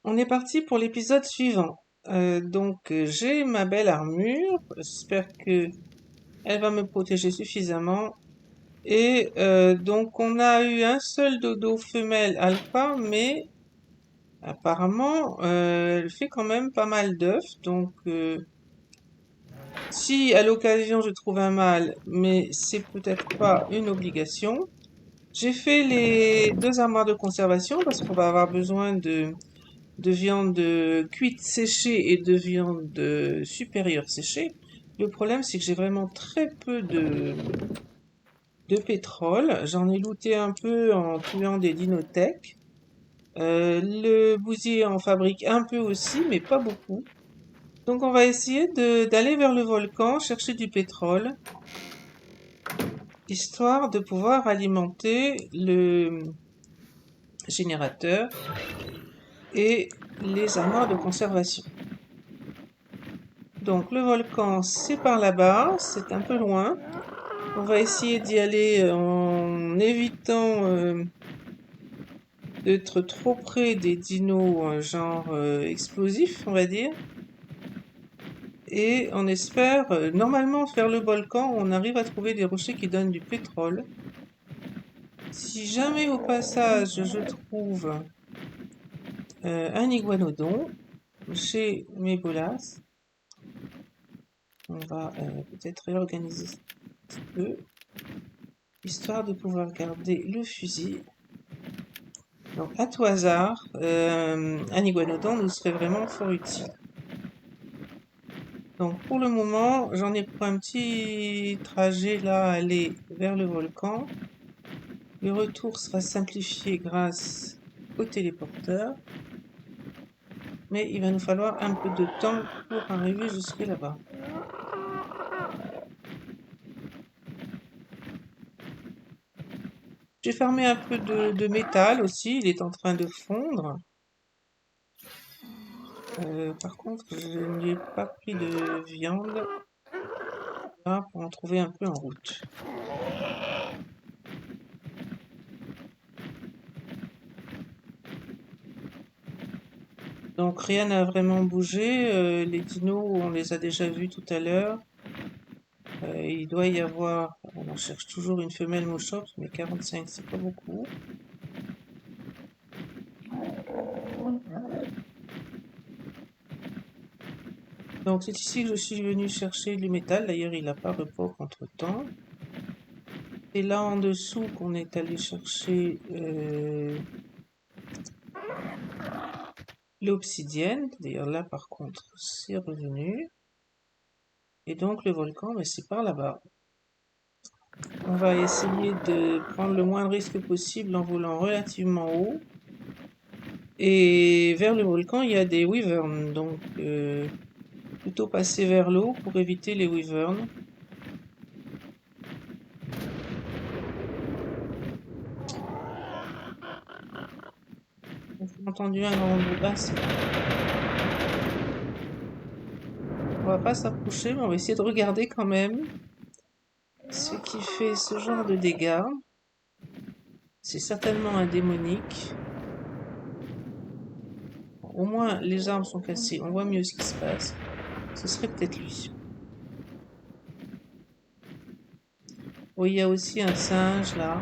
On est parti pour l'épisode suivant. J'ai ma belle armure. J'espère que elle va me protéger suffisamment. Donc on a eu un seul dodo femelle alpha, mais apparemment elle fait quand même pas mal d'œufs. Si à l'occasion je trouve un mâle, mais c'est peut-être pas une obligation. J'ai fait les 2 armoires de conservation parce qu'on va avoir besoin de viande cuite séchée et de viande supérieure séchée. Le problème, c'est que j'ai vraiment très peu de pétrole. J'en ai looté un peu en tuant des dinothèques. Le bousier en fabrique un peu aussi, mais pas beaucoup. Donc on va essayer d'aller vers le volcan, chercher du pétrole, histoire de pouvoir alimenter le générateur et les armoires de conservation. Donc le volcan, c'est par là-bas, c'est un peu loin. On va essayer d'y aller en évitant d'être trop près des dinos explosifs, on va dire. Et on espère, normalement, faire le volcan, on arrive à trouver des rochers qui donnent du pétrole. Si jamais au passage je trouve un iguanodon chez mes bolas, on va peut-être réorganiser un petit peu, histoire de pouvoir garder le fusil. Donc, à tout hasard, un iguanodon nous serait vraiment fort utile. Donc, pour le moment, j'en ai pour un petit trajet là, aller vers le volcan. Le retour sera simplifié grâce au téléporteur. Mais il va nous falloir un peu de temps pour arriver jusque là-bas. J'ai farmé un peu de métal aussi, il est en train de fondre. Par contre, je n'ai pas pris de viande là, pour en trouver un peu en route. Donc rien n'a vraiment bougé. Les dinos, on les a déjà vus tout à l'heure. Il doit y avoir, on cherche toujours une femelle Moschops, mais 45 c'est pas beaucoup. Donc c'est ici que je suis venu chercher du métal. D'ailleurs il n'a pas repos entre temps. C'est là en dessous qu'on est allé chercher l'obsidienne. D'ailleurs là par contre c'est revenu. Et donc le volcan, mais c'est par là-bas. On va essayer de prendre le moins de risques possible en volant relativement haut. Et vers le volcan, il y a des wyverns, donc plutôt passer vers l'eau pour éviter les wyverns. J'ai entendu un grand bruit. Ah, c'est là. On va pas s'approcher, mais on va essayer de regarder quand même ce qui fait ce genre de dégâts. C'est certainement un démonique. Au moins, les armes sont cassées. On voit mieux ce qui se passe. Ce serait peut-être lui. Oui, il y a aussi un singe là.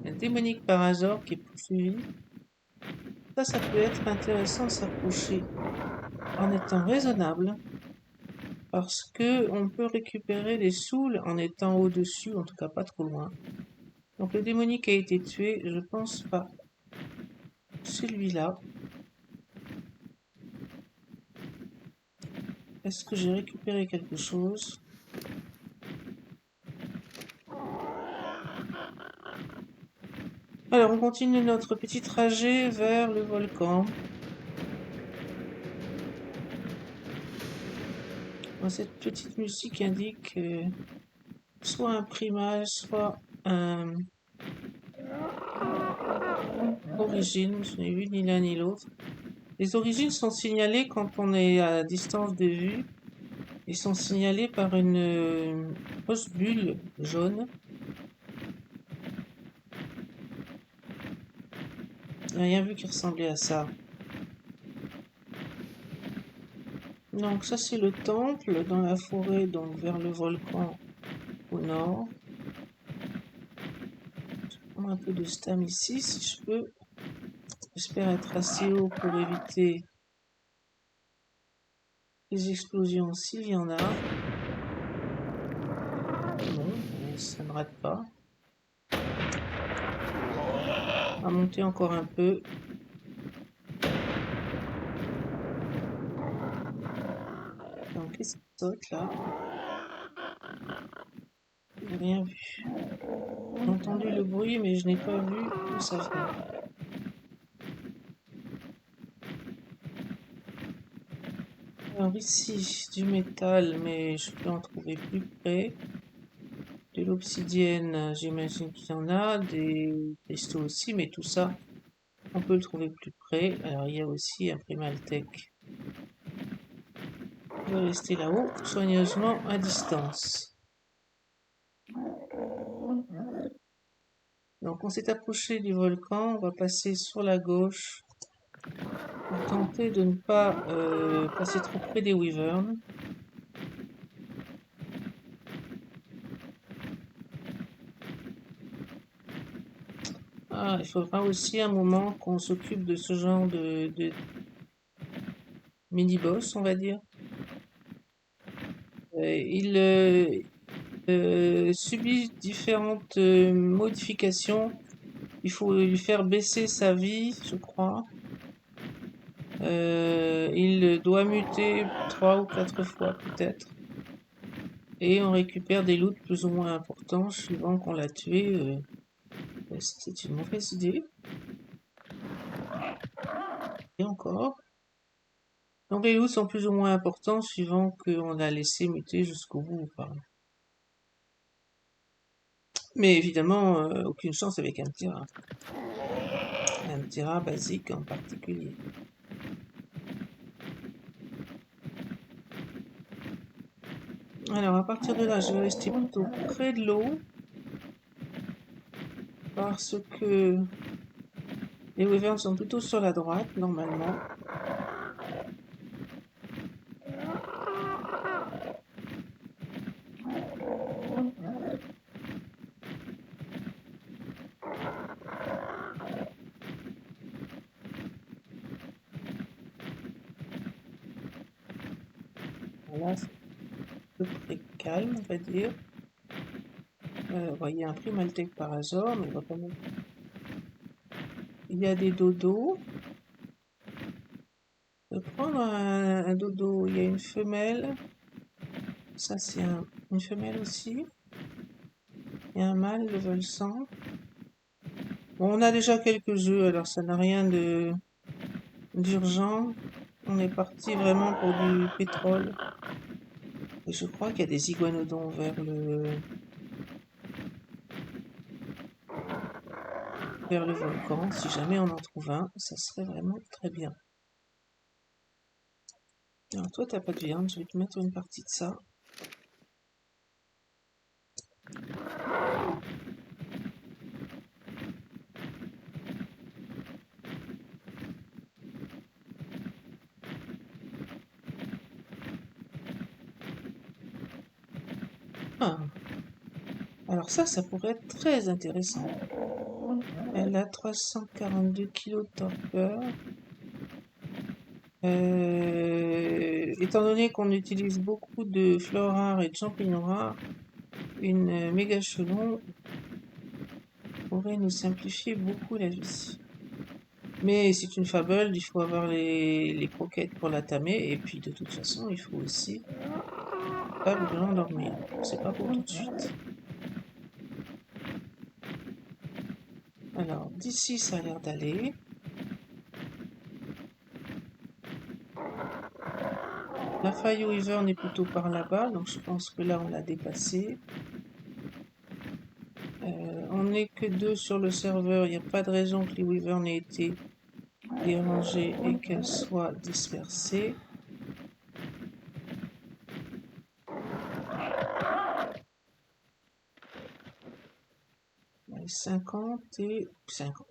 Un démonique parasaure qui est poursuivi. Ça peut être intéressant de s'approcher en étant raisonnable. Parce que on peut récupérer les souls en étant au-dessus, en tout cas pas trop loin. Donc le démonique a été tué, je pense pas. Celui-là. Est-ce que j'ai récupéré quelque chose? Alors on continue notre petit trajet vers le volcan. Cette petite musique indique soit un primage, soit un origine. Je n'ai vu ni l'un ni l'autre. Les origines sont signalées quand on est à distance de vue. Ils sont signalés par une grosse bulle jaune. J'ai rien vu qui ressemblait à ça. Donc ça c'est le temple dans la forêt, donc vers le volcan au nord. Je prends un peu de stam ici si je peux. J'espère être assez haut pour éviter les explosions s'il y en a. Non, ça ne rate pas. On va monter encore un peu. Donc qu'est-ce qui saute là? J'ai rien vu. J'ai entendu le bruit mais je n'ai pas vu où ça venait. Alors ici, du métal, mais je peux en trouver plus près. De l'obsidienne, j'imagine qu'il y en a. Des cristaux aussi, mais tout ça, on peut le trouver plus près. Alors il y a aussi un primaltech. Je vais rester là-haut, soigneusement à distance. Donc on s'est approché du volcan, on va passer sur la gauche pour tenter de ne pas passer trop près des wyverns. Ah, il faudra aussi un moment qu'on s'occupe de ce genre de mini-boss, on va dire. Il subit différentes modifications. Il faut lui faire baisser sa vie, je crois. Il doit muter 3 ou 4 fois peut-être. Et on récupère des loots plus ou moins importants suivant qu'on l'a tué. C'est une mauvaise idée. Et encore. Donc les loots sont plus ou moins importants suivant qu'on l'a laissé muter jusqu'au bout ou pas. Mais évidemment, aucune chance avec un petit rat. Un petit rat basique en particulier. Alors à partir de là, je vais rester plutôt près de l'eau. Parce que les wyverns sont plutôt sur la droite, normalement. Voilà, c'est à peu près calme, on va dire. Il y a un primaltech par hasard, mais il va pas non. Il y a des dodos. Je vais prendre un dodo. Il y a une femelle. Ça, c'est une femelle aussi. Il y a un mâle, level 100. Bon, on a déjà quelques œufs, alors ça n'a rien d'urgent. On est parti vraiment pour du pétrole. Et je crois qu'il y a des iguanodons vers le volcan. Si jamais on en trouve un, ça serait vraiment très bien. Alors toi, t'as pas de viande, je vais te mettre une partie de ça. Ah, alors ça pourrait être très intéressant. Elle a 342 kilos de torpeur. Étant donné qu'on utilise beaucoup de fleurs rares et de champignons rares, une méga chelon pourrait nous simplifier beaucoup la vie. Mais c'est une fable, il faut avoir les croquettes pour la tamer, et puis de toute façon, il faut aussi capable de l'endormir. C'est pas pour tout de suite. Alors, d'ici, ça a l'air d'aller. La faille Wyvern est plutôt par là-bas, donc je pense que là, on l'a dépassé. On n'est que 2 sur le serveur, il n'y a pas de raison que les Wyverns aient été dérangées et qu'elles soient dispersées. Allez, 50 et 50.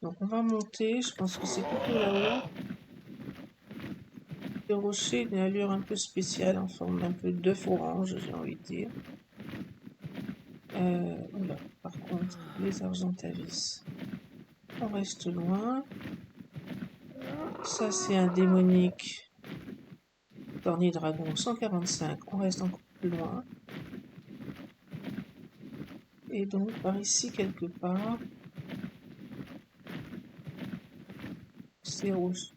Donc on va monter, je pense que c'est plutôt là-haut. Le rocher d'une allure un peu spéciale, en forme un peu d'œuf orange, j'ai envie de dire. Oula, par contre, les argentavis, on reste loin. Ça, c'est un démonique Cornier Dragon 145, on reste encore plus loin. Et donc, par ici, quelque part, c'est rocher.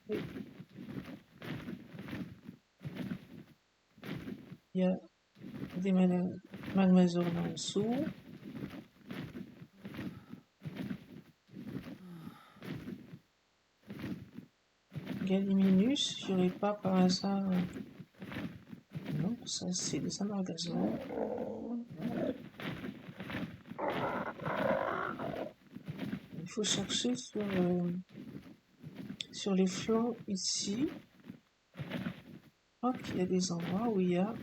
Il y a des magmazones en dessous. Gallimimus, il n'y aurait pas par hasard... Non, ça c'est des amargations. Il faut chercher sur les flancs ici. Je crois qu'il y a des endroits où il y a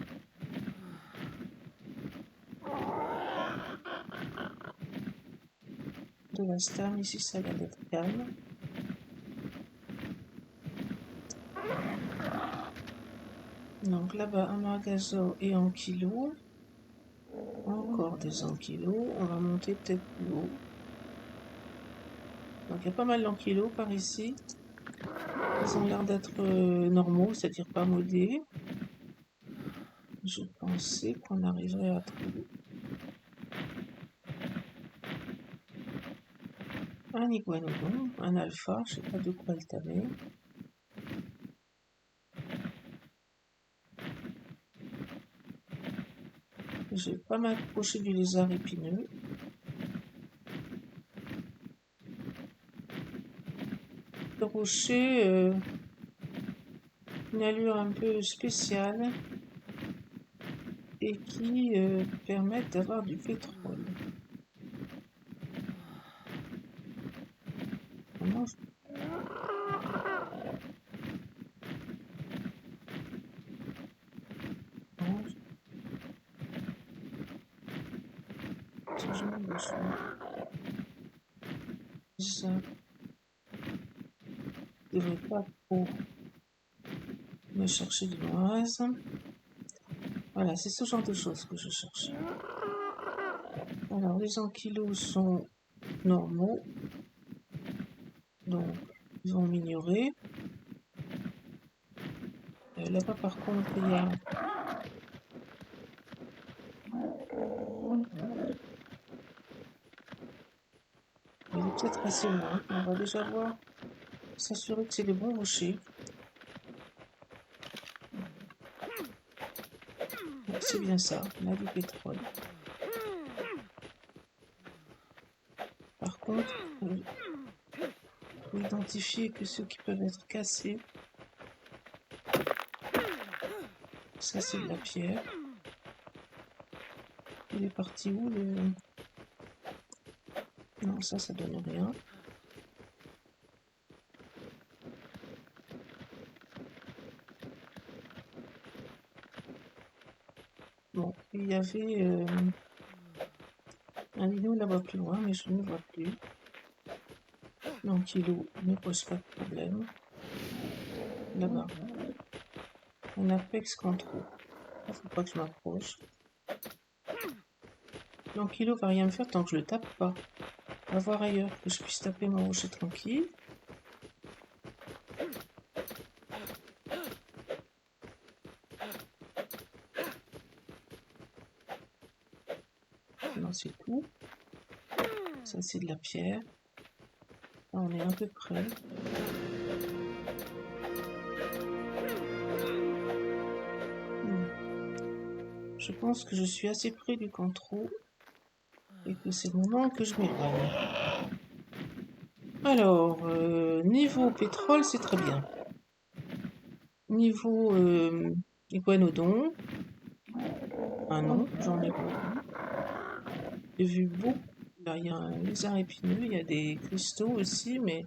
de la stame. Ici, ça a l'air d'être calme. Donc là-bas, un margazo et ankylo. Encore des ankylos. On va monter peut-être plus haut. Donc il y a pas mal d'ankylos par ici. Ils ont l'air d'être normaux, c'est-à-dire pas modés. Je pensais qu'on arriverait à trouver un iguanodon, un alpha, je sais pas de quoi il t'avait. Je vais pas m'approcher du lézard épineux. Le rocher, une allure un peu spéciale et qui permettent d'avoir du pétrole. Comment je... mange ce genre de choses. Ça ne devrait pas trop me chercher du noise. Voilà, c'est ce genre de choses que je cherche. Alors, les ankylos sont normaux, donc ils vont m'ignorer. Là-bas, par contre, il y a il est peut-être assez loin. On va déjà voir, s'assurer que c'est les bons rochers. C'est bien ça, on a du pétrole. Par contre, il faut identifier que ceux qui peuvent être cassés, ça c'est de la pierre. Il est parti où le... Non, ça donne rien. Bon, il y avait un linou là-bas plus loin, mais je ne le vois plus. L'ankylo ne pose pas de problème. Là-bas. Un apex control. Il ne faut pas que je m'approche. L'ankylo va rien me faire tant que je le tape pas. On va voir ailleurs que je puisse taper mon rocher tranquille. Non, c'est tout. Ça, c'est de la pierre. Là, on est à peu près. Je pense que je suis assez près du contrôle et que c'est le moment que je m'éloigne. Alors, niveau pétrole, c'est très bien. Niveau iguanodon, ah non, j'en ai pas vu. J'ai vu beaucoup. Là, il y a un lézard épineux, il y a des cristaux aussi, mais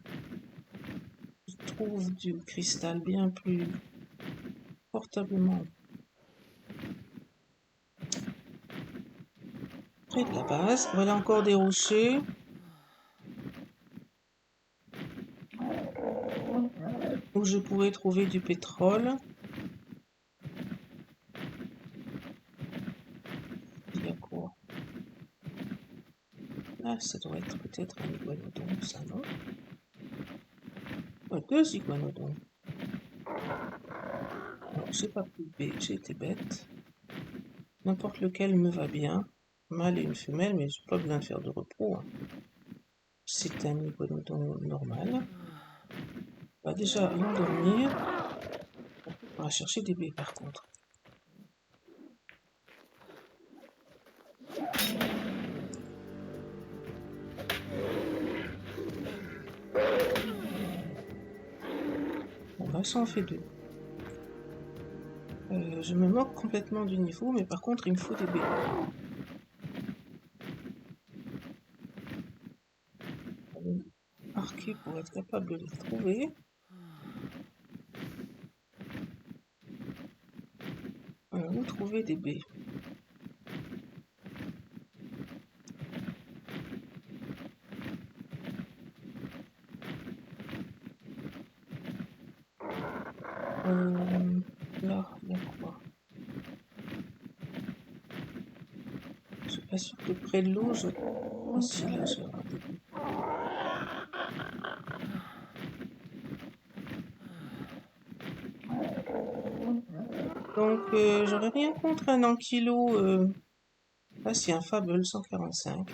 je trouve du cristal bien plus portablement près de la base. Voilà encore des rochers. où je pourrais trouver du pétrole. Il y a quoi? Ah, ça doit être peut-être un iguanodon, ça, non? Oh, deux iguanodons. Alors, j'ai pas pris de B, j'ai été bête. N'importe lequel me va bien. Un mâle et une femelle, mais j'ai pas besoin de faire de repos, hein. C'est un iguanodon normal. On va déjà l'endormir. On va chercher des baies par contre. Bon bah ça en fait deux. Je me moque complètement du niveau, mais par contre il me faut des baies. On va les marquer pour être capable de les trouver. Où trouver des baies? Là, il y a quoi? Je suis pas sûre que près de l'eau, je... Ah si, là, j'ai avoir des baies. Donc, j'aurais rien contre un ankylo. Ah si, un Fable 145.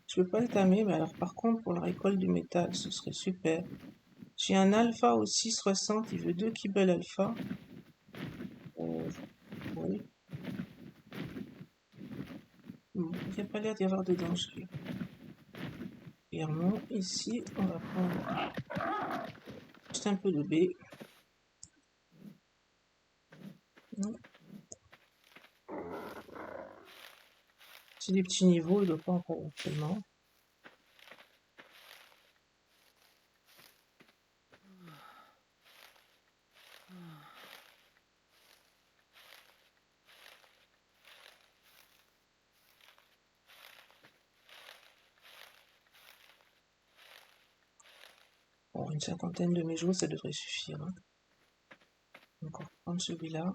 Je peux pas le tamer, mais alors par contre, pour la récolte du métal, ce serait super. J'ai un alpha aussi 60, il veut 2 kibbles alpha. Oui. Il n'y a pas l'air d'y avoir de danger. Clairement, ici, on va prendre juste un peu de baie. Non. C'est des petits niveaux, il ne doit pas encore tellement. Bon, une cinquantaine de méjos, ça devrait suffire, hein. Encore prendre celui-là.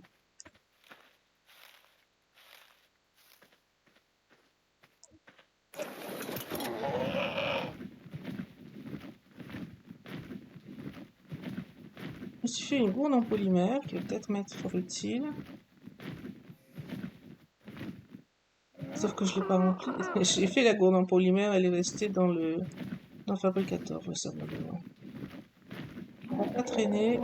Je me suis fait une gourde en polymère qui va peut-être m'être fort utile. Sauf que je ne l'ai pas remplie. J'ai fait la gourde en polymère, elle est restée dans le fabricateur, vraisemblablement. On va pas traîner.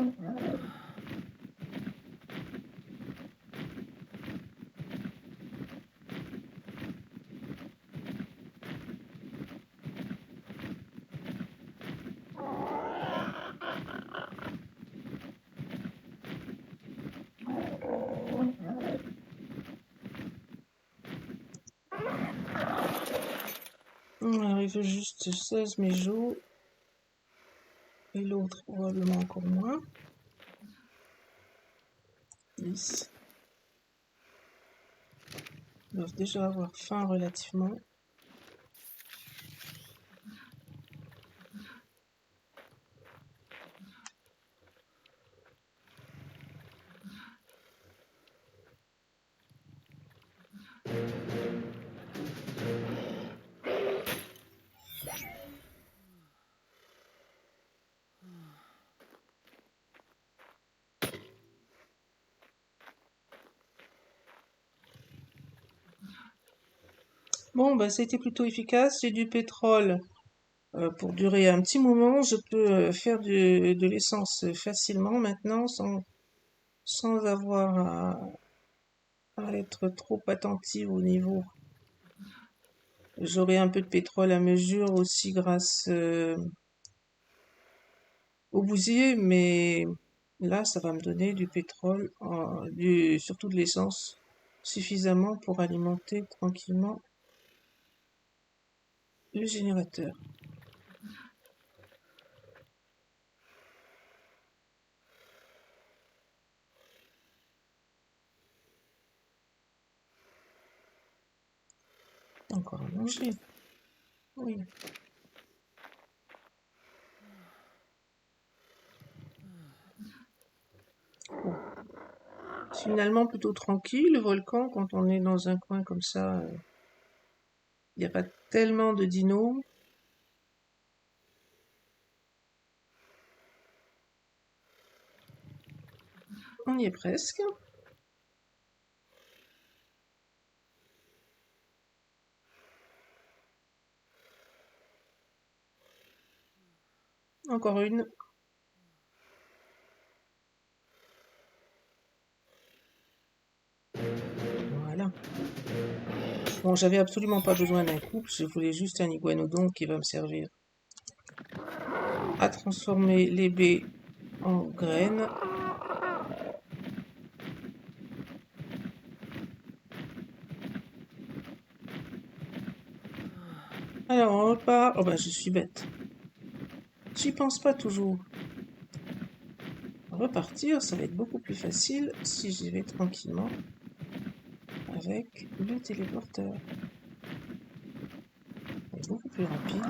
On arrive juste 16 méjos. Et l'autre probablement encore moins. 10. Ils doivent déjà avoir faim relativement. Bon, bah, c'était plutôt efficace. J'ai du pétrole pour durer un petit moment. Je peux faire de l'essence facilement maintenant sans avoir à être trop attentive au niveau. J'aurai un peu de pétrole à mesure aussi grâce au bousier, mais là, ça va me donner du pétrole, surtout de l'essence, suffisamment pour alimenter tranquillement le générateur. Encore à manger. Oui. finalement plutôt tranquille, le volcan, quand on est dans un coin comme ça. Il n'y a pas tellement de dinos. On y est presque. Encore une. Voilà. Bon, j'avais absolument pas besoin d'un couple, je voulais juste un iguanodon qui va me servir à transformer les baies en graines. Alors, on repart. Oh ben, je suis bête. J'y pense pas toujours. Repartir, ça va être beaucoup plus facile si j'y vais tranquillement avec le téléporteur. C'est beaucoup plus rapide.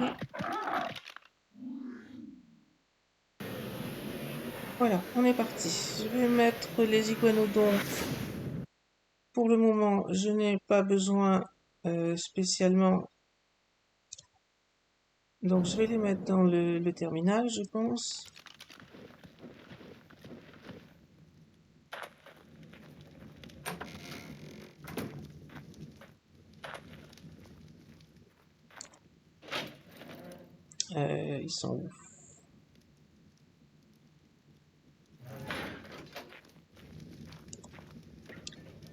Voilà, on est parti. Je vais mettre les iguanodons. Pour le moment, je n'ai pas besoin spécialement. Donc je vais les mettre dans le terminal, je pense. Ils sont où?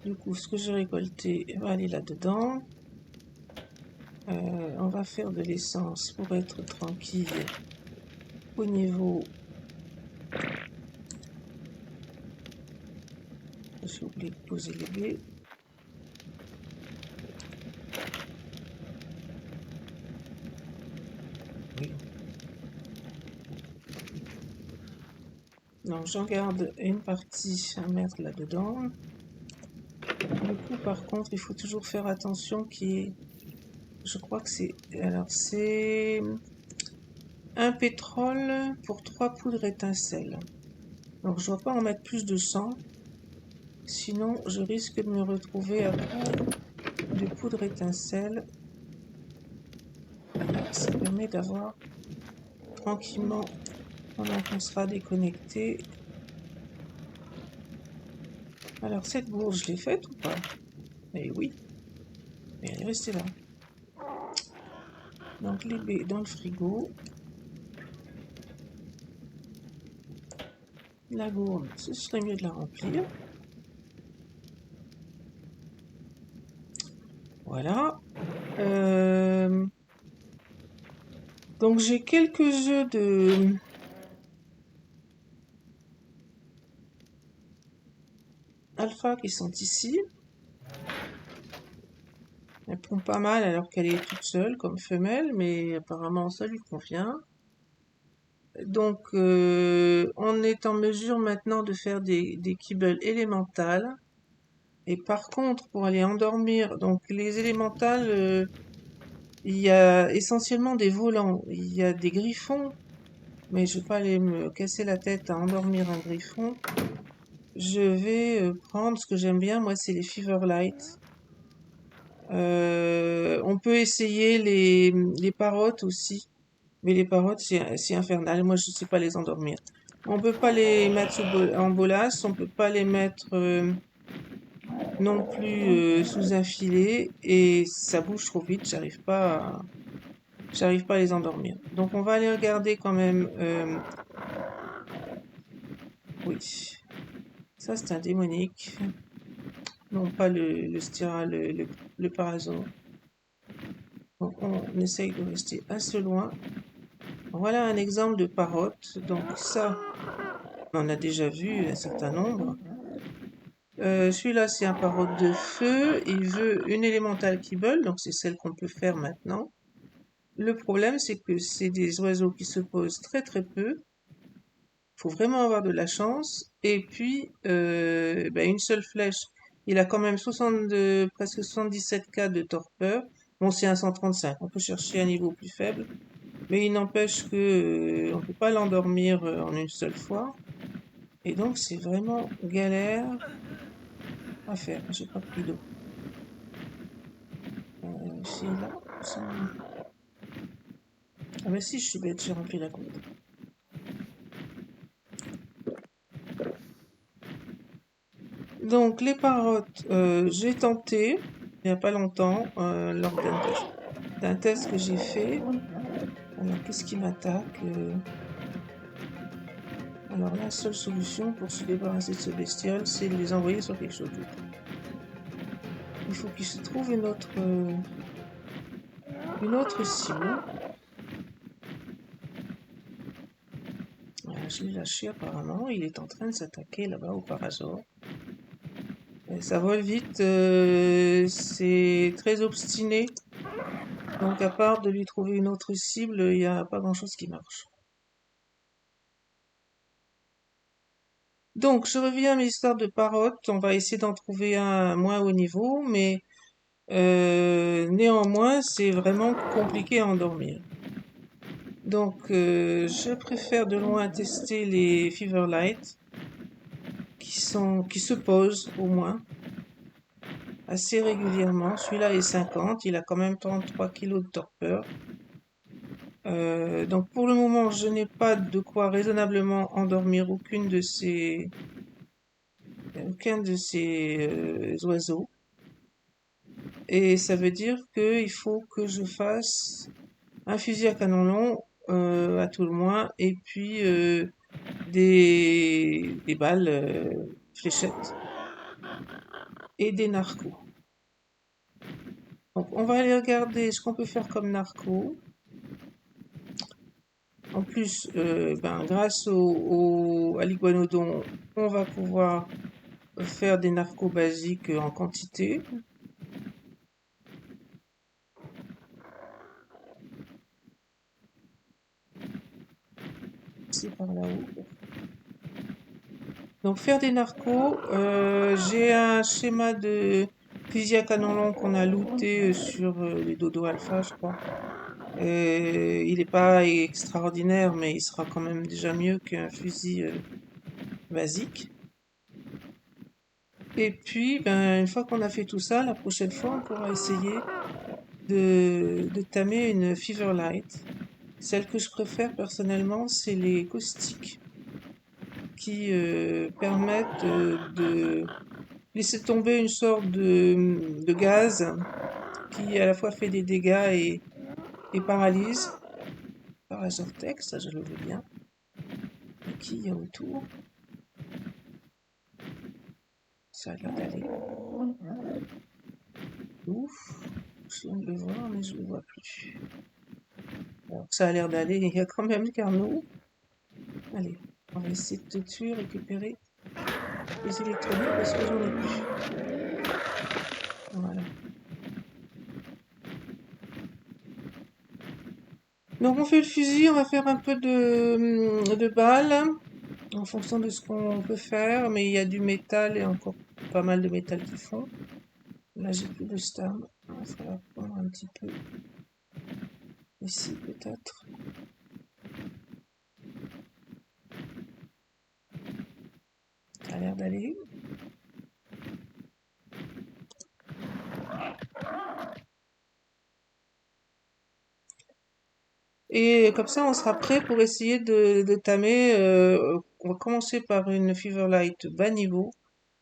Du coup, ce que j'ai récolté va aller là-dedans. On va faire de l'essence pour être tranquille au niveau... J'ai oublié de poser les baies. Oui. Donc j'en garde une partie à mettre là-dedans. Du coup, par contre, il faut toujours faire attention qu'il y ait... Je crois que c'est... Alors, c'est... un pétrole pour 3 poudres étincelles. Donc, je ne dois pas en mettre plus de 100. Sinon, je risque de me retrouver à court de poudre étincelle. Là, ça permet d'avoir tranquillement, pendant qu'on sera déconnecté. Alors, cette bourse, je l'ai faite ou pas? Eh oui. Mais elle est restée là. Donc, les baies dans le frigo. La gourde, ce serait mieux de la remplir. Voilà. Donc j'ai quelques œufs de... alpha qui sont ici. Elle pond pas mal alors qu'elle est toute seule comme femelle, mais apparemment ça lui convient. Donc on est en mesure maintenant de faire des kibbles élémentales. Et par contre, pour aller endormir, donc les élémentales, il y a essentiellement des volants. Il y a des griffons, mais je vais pas aller me casser la tête à endormir un griffon. Je vais prendre ce que j'aime bien, moi, c'est les Feverlight. On peut essayer les parottes aussi, mais les parottes, c'est infernal. Moi, je sais pas les endormir. On peut pas les mettre en bolas, on peut pas les mettre non plus sous un filet, et ça bouge trop vite, j'arrive pas à les endormir. Donc, on va aller regarder quand même. Oui, ça c'est un démonique. Non, pas le styra, le parason. Donc on essaye de rester assez loin. Voilà un exemple de parotte. Donc ça, on en a déjà vu un certain nombre. Celui-là, c'est un parotte de feu. Il veut une élémentale kibble, donc c'est celle qu'on peut faire maintenant. Le problème, c'est que c'est des oiseaux qui se posent très très peu. Faut vraiment avoir de la chance. Et puis, une seule flèche. Il a quand même presque 77K de torpeur. Bon, c'est un 135. On peut chercher un niveau plus faible. Mais il n'empêche que on peut pas l'endormir en une seule fois. Et donc, c'est vraiment galère à faire. J'ai pas pris d'eau. C'est là. Ah bah si, je suis bête, j'ai rempli la coupe. Donc les parottes, j'ai tenté, il n'y a pas longtemps, lors d'un test que j'ai fait. Alors qu'est-ce qui m'attaque? Alors la seule solution pour se débarrasser de ce bestiole, c'est de les envoyer sur quelque chose d'autre. Il faut qu'il se trouve une autre cible. Voilà, je l'ai lâché apparemment, il est en train de s'attaquer là-bas au parasaure. Et ça vole vite, c'est très obstiné. Donc à part de lui trouver une autre cible, il n'y a pas grand-chose qui marche. Donc je reviens à mes histoires de parottes. On va essayer d'en trouver un moins haut niveau, mais néanmoins c'est vraiment compliqué à endormir. Donc je préfère de loin tester les Feverlight qui se posent au moins assez régulièrement. Celui-là est 50, il a quand même 33 kg de torpeur. Donc pour le moment, je n'ai pas de quoi raisonnablement endormir aucun de ces oiseaux. Et ça veut dire qu'il faut que je fasse un fusil à canon long, à tout le moins, et puis des balles fléchettes et des narcos. Donc on va aller regarder ce qu'on peut faire comme narco. En plus, grâce à l'iguanodon, on va pouvoir faire des narcos basiques en quantité. C'est par là-haut. Donc faire des narcos, j'ai un schéma de fusil à canon long qu'on a looté sur les Dodo Alpha, je crois. Il n'est pas extraordinaire, mais il sera quand même déjà mieux qu'un fusil basique. Et puis, une fois qu'on a fait tout ça, la prochaine fois, on pourra essayer de tamer une Feverlight. Celle que je préfère personnellement, c'est les caustiques qui permettent de laisser tomber une sorte de gaz qui à la fois fait des dégâts et paralyse. Parasort-Tex, ça je le veux bien. Et qui il y a autour? Ça a l'air d'aller. Ouf, je viens de le voir, mais je le vois plus. Bon, ça a l'air d'aller, il y a quand même Carnot. Allez, on va essayer de tout de suite récupérer les électroniques parce que j'en ai plus. Voilà. Donc on fait le fusil, on va faire un peu de balles en fonction de ce qu'on peut faire, mais il y a du métal et encore pas mal de métal qui fond. Là j'ai plus de stam, il va falloir prendre un petit peu ici peut-être. Ça a l'air d'aller. Et comme ça, on sera prêt pour essayer de tamer. On va commencer par une Feverlight bas niveau,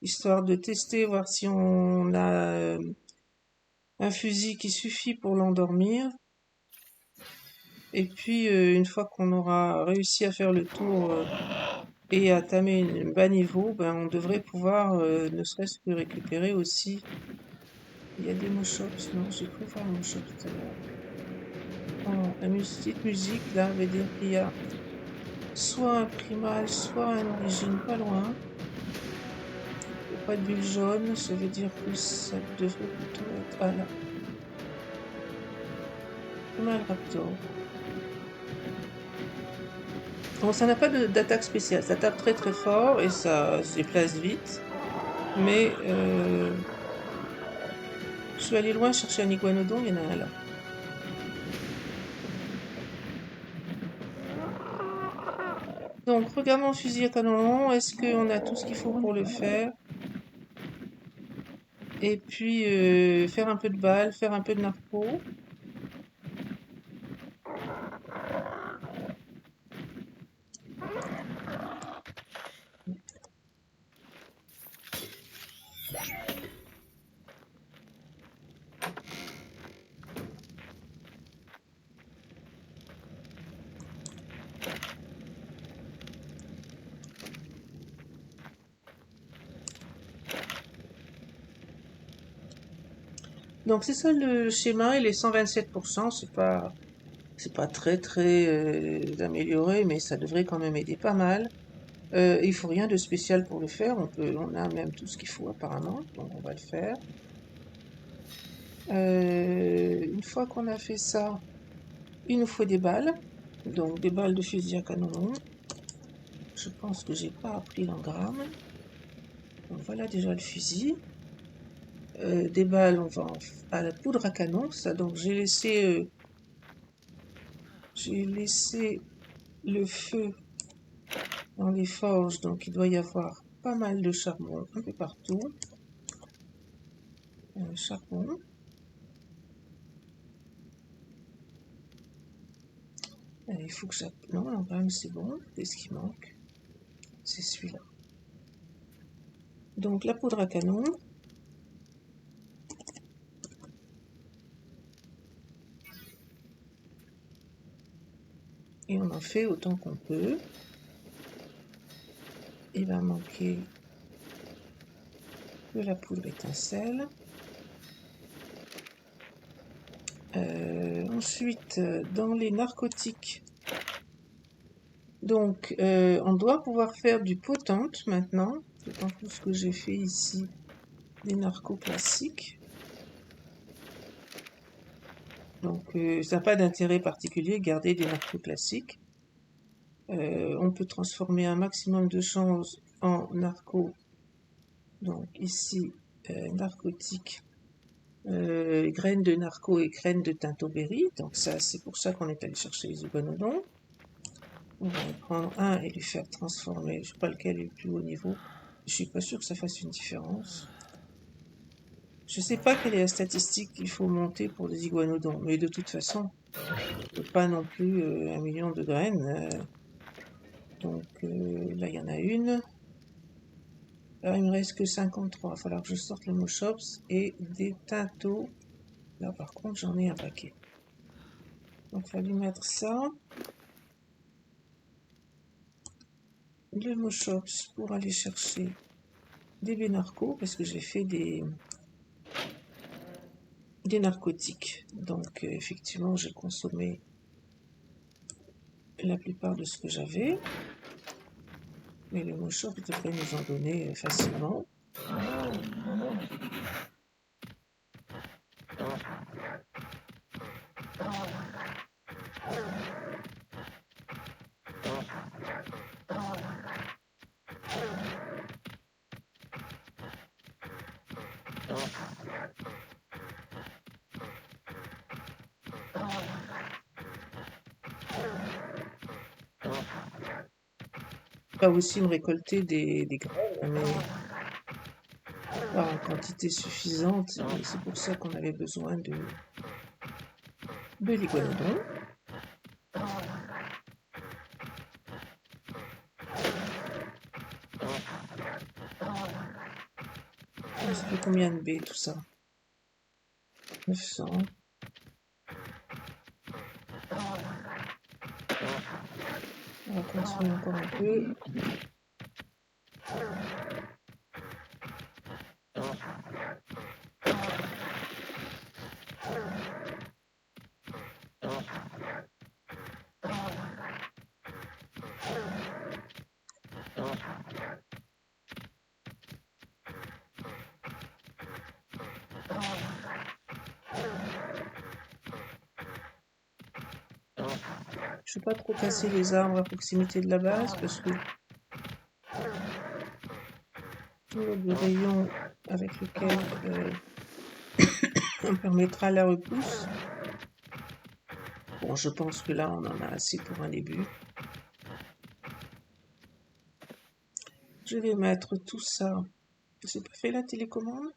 histoire de tester, voir si on a un fusil qui suffit pour l'endormir. Et puis, une fois qu'on aura réussi à faire le tour et à tamer une bas niveau, on devrait pouvoir ne serait-ce que récupérer aussi. Il y a des Moschops, non, j'ai cru voir un Moshop tout à l'heure. Oh, la petite musique là veut dire qu'il y a soit un primal, soit un origine pas loin. Il n'y a pas de bulle jaune, ça veut dire que ça devrait plutôt être... Ah là. Primal Raptor. Bon, ça n'a pas d'attaque spéciale, ça tape très très fort et ça se déplace vite. Mais je suis allé loin chercher un iguanodon, il y en a un là. Donc, regarde mon fusil à canon long, est-ce qu'on a tout ce qu'il faut pour le faire? Et puis faire un peu de balles, faire un peu de narco. Donc c'est ça le schéma, il est 127%, c'est pas très très amélioré, mais ça devrait quand même aider pas mal. Il faut rien de spécial pour le faire, on a même tout ce qu'il faut apparemment, donc on va le faire. Une fois qu'on a fait ça, il nous faut des balles, donc des balles de fusil à canon long. Je pense que j'ai pas appris l'engramme. Donc voilà déjà le fusil. Des balles, on va à la poudre à canon, ça donc j'ai laissé le feu dans les forges, donc il doit y avoir pas mal de charbon un peu partout. Charbon. Il faut que j'appuie. Non, l'engramme c'est bon. Qu'est-ce qui manque? C'est celui-là. Donc la poudre à canon. Et on en fait autant qu'on peut. Il va manquer de la poudre étincelle. Ensuite, dans les narcotiques, donc on doit pouvoir faire du potente maintenant, d'autant plus que j'ai fait ici des narcos classiques. Donc ça n'a pas d'intérêt particulier, garder des narcos classiques. On peut transformer un maximum de choses en narco. Donc ici, narcotique, graines de narco et graines de tintoberry. Donc ça, c'est pour ça qu'on est allé chercher les iguanodons. On va en prendre un et lui faire transformer. Je sais pas lequel est le plus haut niveau. Je suis pas sûr que ça fasse une différence. Je sais pas quelle est la statistique qu'il faut monter pour des iguanodons, mais de toute façon, pas non plus 1 million de graines. Donc là, il y en a une. Là, il me reste que 53. Il va falloir que je sorte le Moshops et des tintos. Là, par contre, j'en ai un paquet. Donc, il va lui mettre ça. Le Moshops pour aller chercher des bénarcos, parce que j'ai fait des narcotiques. Donc, effectivement, j'ai consommé la plupart de ce que j'avais. Mais le Moshops devrait nous en donner facilement. Pas aussi me récolter des graines, mais pas en quantité suffisante. Et c'est pour ça qu'on avait besoin de l'iguanodon. Ça fait combien de baies tout ça? 900. On va continuer encore un peu. Je ne veux pas trop casser les arbres à proximité de la base parce que le rayon avec lequel on permettra la repousse. Bon, je pense que là, on en a assez pour un début. Je vais mettre tout ça. J'ai pas fait la télécommande.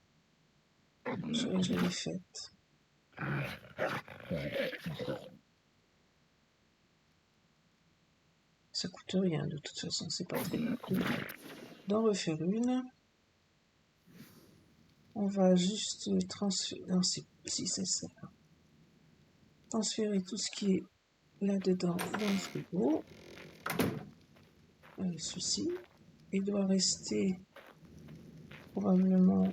Je l'ai faite. Ça coûte rien de toute façon, c'est pas très coûteux d'en refaire une. On va juste transférer. Non, si c'est ça. Transférer tout ce qui est là-dedans dans le frigo. Ceci. Il doit rester probablement.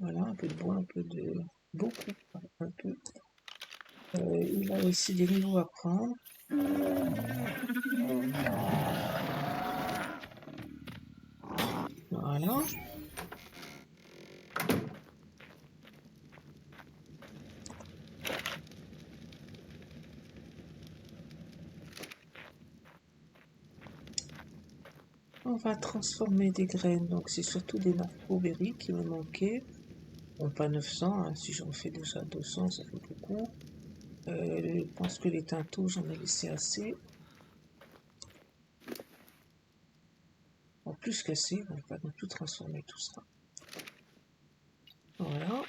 Voilà, un peu de bois, un peu de. Beaucoup, un peu. Il a aussi des niveaux à prendre. Voilà. On va transformer des graines, donc c'est surtout des narcoberries qui me manquaient. Bon, pas 900, hein, si j'en fais déjà 200, ça fait beaucoup. Je pense que les tintous, j'en ai laissé assez. En plus qu'assez, on va pas non plus transformer tout ça. Voilà.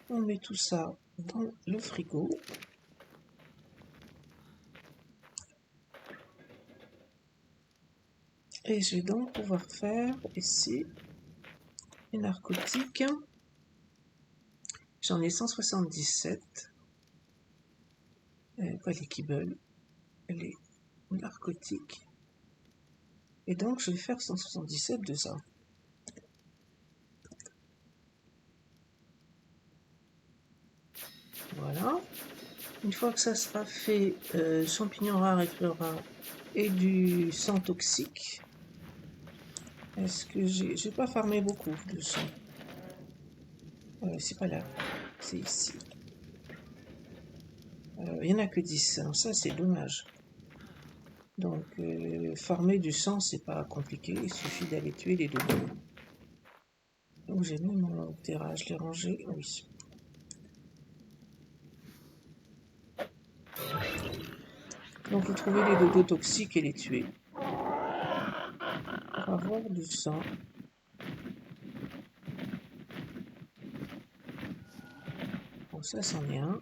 On met tout ça dans le frigo. Et je vais donc pouvoir faire ici les narcotiques. J'en ai 177. Pas les kibbles, les narcotiques. Et donc je vais faire 177 de ça. Voilà. Une fois que ça sera fait, champignons rares et fleurs rares et du sang toxique. Est-ce que j'ai pas farmé beaucoup de sang? C'est pas là, c'est ici. Il n'y en a que 10, hein. Ça c'est dommage. Donc farmer du sang c'est pas compliqué, il suffit d'aller tuer les dodos. Où j'ai mis mon terrain, je l'ai rangé, oui. Donc vous trouvez les dodos toxiques et les tuer. Pour avoir du sang. Bon ça c'en est un.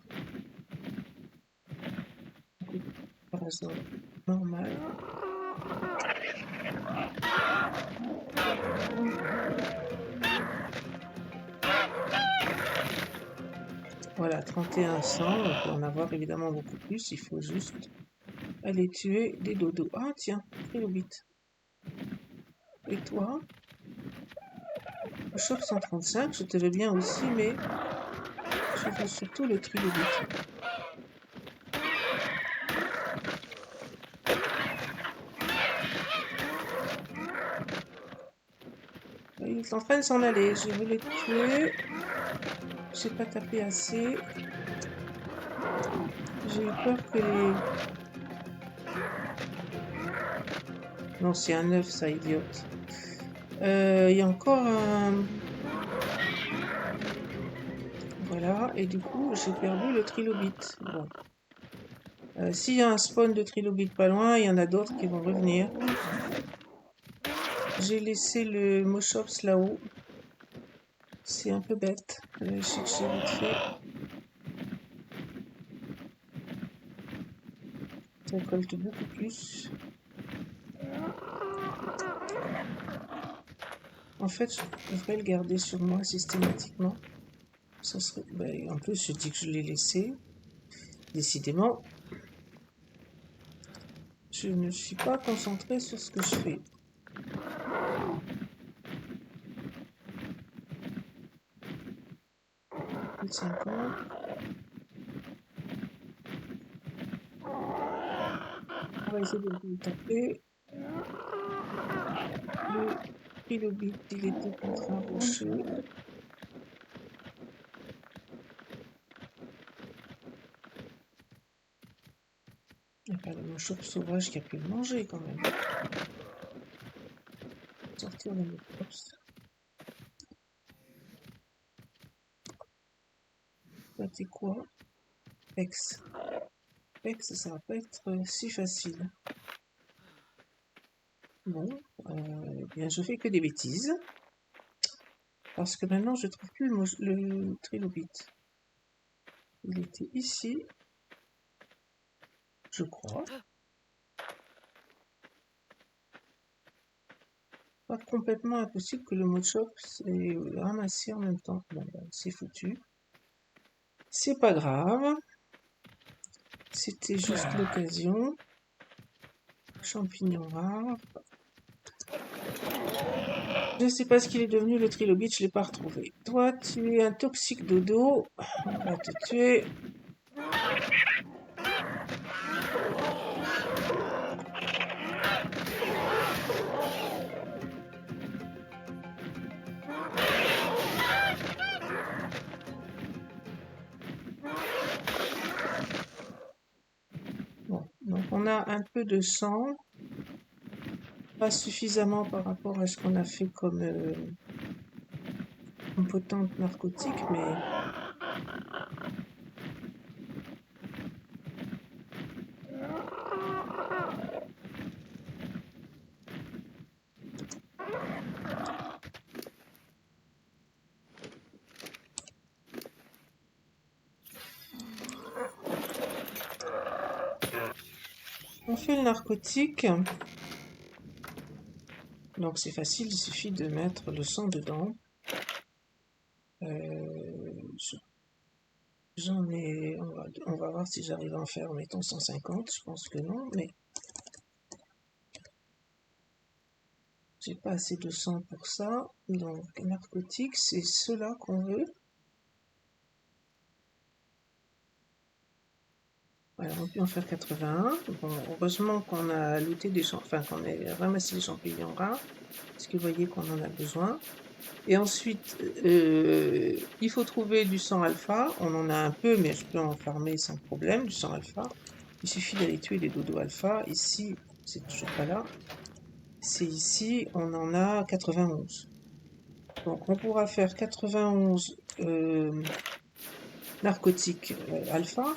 Parasol normal. Voilà, 31 sang, on peut en avoir évidemment beaucoup plus, il faut juste aller tuer des dodos. Ah tiens, trilobite. Et toi? Shop 135, je te veux bien aussi, mais je veux surtout le trilobite. Il est en train de s'en aller, je veux le tuer. J'ai pas tapé assez. J'ai eu peur que les... Non, c'est un œuf, ça, idiote. Il y a encore un... Voilà, et du coup, j'ai perdu le trilobite. Bon. S'il y a un spawn de trilobite pas loin, il y en a d'autres qui vont revenir. J'ai laissé le Moschops là-haut. C'est un peu bête. Je vais chercher vite fait. Ça récolte beaucoup plus. En fait, je devrais le garder sur moi systématiquement. Ça serait... Ben, en plus, je dis que je l'ai laissé. Décidément, je ne suis pas concentrée sur ce que je fais. Plus de 50. On va essayer de le taper. Le trilobite, il était contre un rocher. Il n'y a pas de chauve sauvage qui a pu le manger quand même. Sortir le Moschops. Là, c'est quoi? Pex. Pex, ça va pas être si facile. Bon, eh bien, je fais que des bêtises. Parce que maintenant, je trouve plus le trilobite. Il était ici, je crois. Pas complètement impossible que le mot shop s'est ramassé en même temps. Bon, ben, c'est foutu. C'est pas grave. C'était juste l'occasion. Champignons rares. Je sais pas ce qu'il est devenu le trilobite, je l'ai pas retrouvé. Toi, tu es un toxique dodo. On va te tuer. Bon, donc on a un peu de sang. Pas suffisamment par rapport à ce qu'on a fait comme potente narcotique, mais on fait le narcotique. Donc c'est facile, il suffit de mettre le sang dedans. J'en ai, on va voir si j'arrive à en faire, mettons 150, je pense que non, mais j'ai pas assez de sang pour ça. Donc narcotique, c'est cela qu'on veut. Voilà, on peut en faire 81. Bon, heureusement qu'on a looté des champignons, enfin qu'on a ramassé des champignons rares, parce que vous voyez qu'on en a besoin. Et ensuite, il faut trouver du sang alpha. On en a un peu, mais je peux en farmer sans problème, du sang alpha. Il suffit d'aller tuer les dodos alpha. Ici, c'est toujours pas là. C'est ici, on en a 91. Donc on pourra faire 91 narcotiques alpha,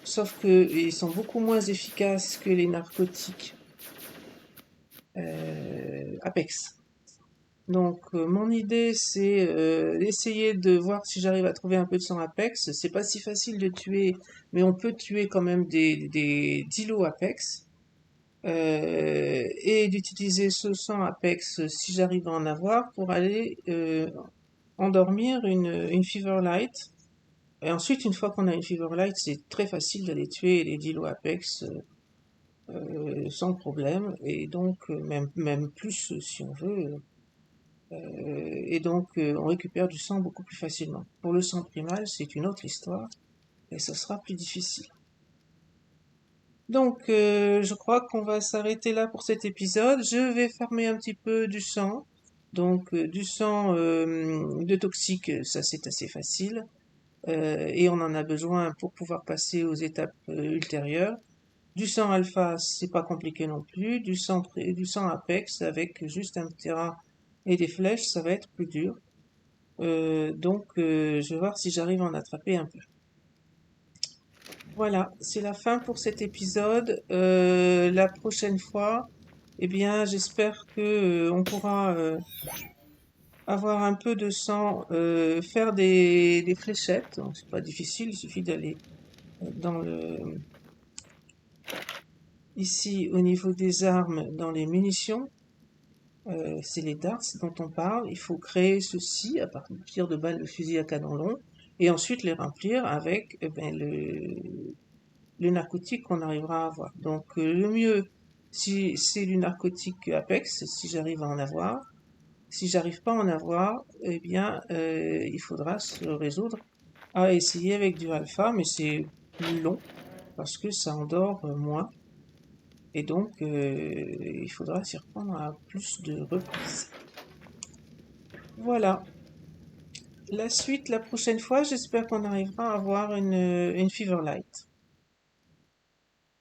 sauf qu'ils sont beaucoup moins efficaces que les narcotiques Apex. Donc mon idée c'est d'essayer de voir si j'arrive à trouver un peu de sang Apex. C'est pas si facile de tuer, mais on peut tuer quand même des dilos Apex. Et d'utiliser ce sang Apex si j'arrive à en avoir pour aller endormir une Feverlight. Et ensuite, une fois qu'on a une Feverlight, c'est très facile d'aller tuer les dilos Apex sans problème. Et donc, même plus si on veut. Et donc, on récupère du sang beaucoup plus facilement. Pour le sang primal, c'est une autre histoire. Et ce sera plus difficile. Donc, je crois qu'on va s'arrêter là pour cet épisode. Je vais farmer un petit peu du sang. Donc, du sang de toxique, ça c'est assez facile. Et on en a besoin pour pouvoir passer aux étapes ultérieures. Du sang alpha, c'est pas compliqué non plus. Du sang apex avec juste un petit rat et des flèches, ça va être plus dur. Donc, je vais voir si j'arrive à en attraper un peu. Voilà, c'est la fin pour cet épisode. La prochaine fois, eh bien, j'espère que on pourra avoir un peu de sang, faire des fléchettes. Donc, c'est pas difficile, il suffit d'aller dans le ici au niveau des armes, dans les munitions. C'est les darts dont on parle. Il faut créer ceci à partir de balles de fusil à canon long et ensuite les remplir avec le narcotique qu'on arrivera à avoir. Donc le mieux, si c'est du narcotique Apex, si j'arrive à en avoir. Si j'arrive pas à en avoir, eh bien il faudra se résoudre à essayer avec du alpha, mais c'est plus long parce que ça endort moins. Et donc il faudra s'y reprendre à plus de reprises. Voilà. La suite, la prochaine fois, j'espère qu'on arrivera à avoir une Feverlight.